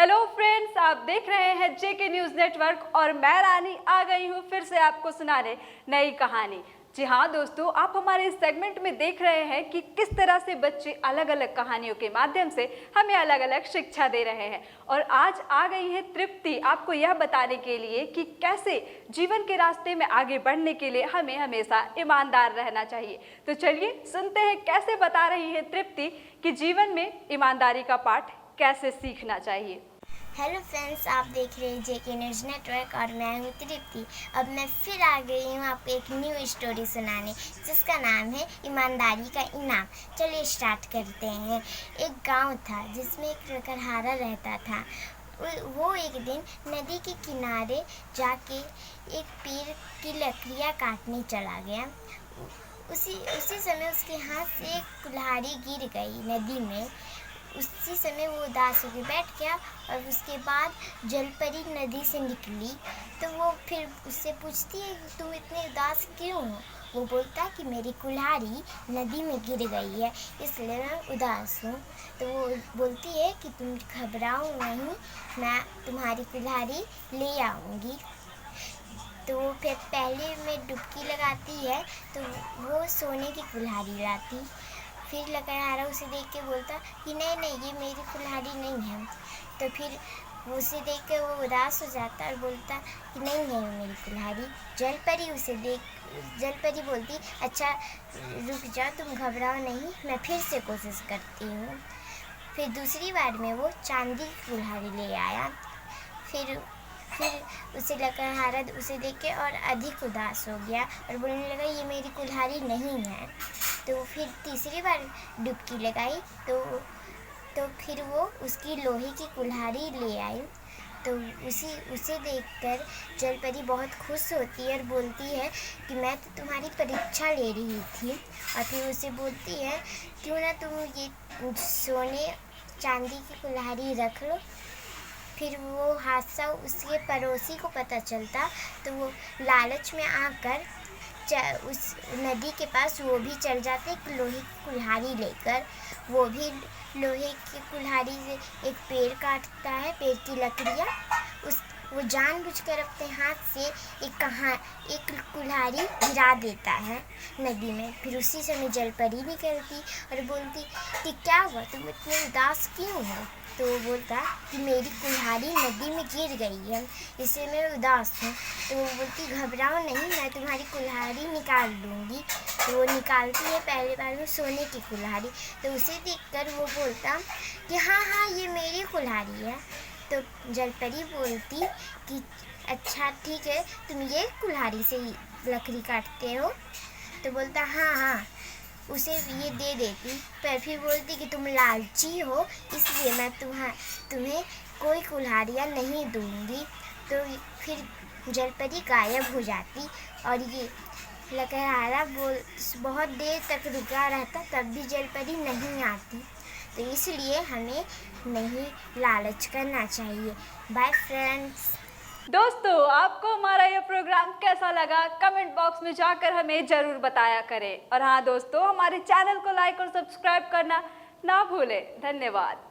Hello friends, आप देख रहे हैं जेके न्यूज़ नेटवर्क और मैं रानी आ गई हूँ फिर से आपको सुनाने नई कहानी। जी हाँ दोस्तों, आप हमारे इस सेगमेंट में देख रहे हैं कि किस तरह से बच्चे अलग अलग कहानियों के माध्यम से हमें अलग अलग शिक्षा दे रहे हैं। और आज आ गई है तृप्ति आपको यह बताने के लिए कि कैसे जीवन के रास्ते में आगे बढ़ने के लिए हमें हमेशा ईमानदार रहना चाहिए। तो चलिए सुनते हैं कैसे बता रही है तृप्ति कि जीवन में ईमानदारी का पाठ कैसे सीखना चाहिए। हेलो फ्रेंड्स, आप देख रहे हैं जेके न्यूज़ नेटवर्क और मैं हूँ तृप्ति। अब मैं फिर आ गई हूँ आपको एक न्यू स्टोरी सुनाने जिसका नाम है ईमानदारी का इनाम। चलिए स्टार्ट करते हैं। एक गांव था जिसमें एक लकड़हारा रहता था। वो एक दिन नदी के किनारे जाके एक पेड़ की लकड़ियाँ काटने चला गया। उसी समय उसके हाथ से एक कुल्हाड़ी गिर गई नदी में। उसी समय वो उदास होकर बैठ गया और उसके बाद जलपरी नदी से निकली तो वो फिर उससे पूछती है कि तुम इतने उदास क्यों हो। वो बोलता है कि मेरी कुल्हाड़ी नदी में गिर गई है इसलिए मैं उदास हूँ। तो वो बोलती है कि तुम घबराओ नहीं, मैं तुम्हारी कुल्हाड़ी ले आऊँगी। तो वो फिर पहले में डुबकी लगाती है तो वो सोने की कुल्हाड़ी लाती। फिर लकड़हारा उसे देख के बोलता कि नहीं नहीं, ये मेरी कुल्हाड़ी नहीं है। तो फिर उसे देख के वो उदास हो जाता और बोलता कि नहीं है वो मेरी कुल्हाड़ी। जलपरी बोलती अच्छा रुक जाओ, तुम घबराओ नहीं, मैं फिर से कोशिश करती हूँ। फिर दूसरी बार में वो चांदी की कुल्हाड़ी ले आया। फिर उसे लकड़हारा उसे देख के और अधिक उदास हो गया और बोलने लगा ये मेरी कुल्हाड़ी नहीं है। तो फिर तीसरी बार डुबकी लगाई तो फिर वो उसकी लोहे की कुल्हाड़ी ले आई। तो उसे देखकर जलपरी बहुत खुश होती है और बोलती है कि मैं तो तुम्हारी परीक्षा ले रही थी। और फिर उसे बोलती है क्यों ना तुम ये सोने चांदी की कुल्हाड़ी रख लो। फिर वो हादसा उसके पड़ोसी को पता चलता तो वो लालच में आकर उस नदी के पास वो भी चल जाते एक लोहे की कुल्हाड़ी लेकर। वो भी लोहे की कुल्हाड़ी से एक पेड़ काटता है, पेड़ की लकड़ियाँ। वो जानबूझकर अपने हाथ से एक कुल्हाड़ी गिरा देता है नदी में। फिर उसी समय जलपरी निकलती और बोलती कि क्या हुआ, तुम इतने उदास क्यों हो। तो वो बोलता कि मेरी कुल्हाड़ी नदी में गिर गई है इससे मैं उदास हूँ। तो वो बोलती घबराओ नहीं, मैं तुम्हारी कुल्हाड़ी निकाल दूँगी। तो वो निकालती है पहले बार में सोने की कुल्हाड़ी। तो उसे देखकर वो बोलता कि हाँ हाँ ये मेरी कुल्हाड़ी है। तो जलपरी बोलती कि अच्छा ठीक है, तुम ये कुल्हाड़ी से लकड़ी काटते हो। तो बोलता हाँ हाँ, उसे ये दे देती। पर फिर बोलती कि तुम लालची हो इसलिए मैं तुम्हें कोई कुल्हाड़ियाँ नहीं दूँगी। तो फिर जलपरी गायब हो जाती और ये लकड़हारा बहुत देर तक रुका रहता तब भी जलपरी नहीं आती। तो इसलिए हमें नहीं लालच करना चाहिए। Bye friends. दोस्तों, आपको हमारा यह प्रोग्राम कैसा लगा कमेंट बॉक्स में जाकर हमें जरूर बताया करें। और हाँ दोस्तों, हमारे चैनल को लाइक और सब्सक्राइब करना ना भूलें। धन्यवाद।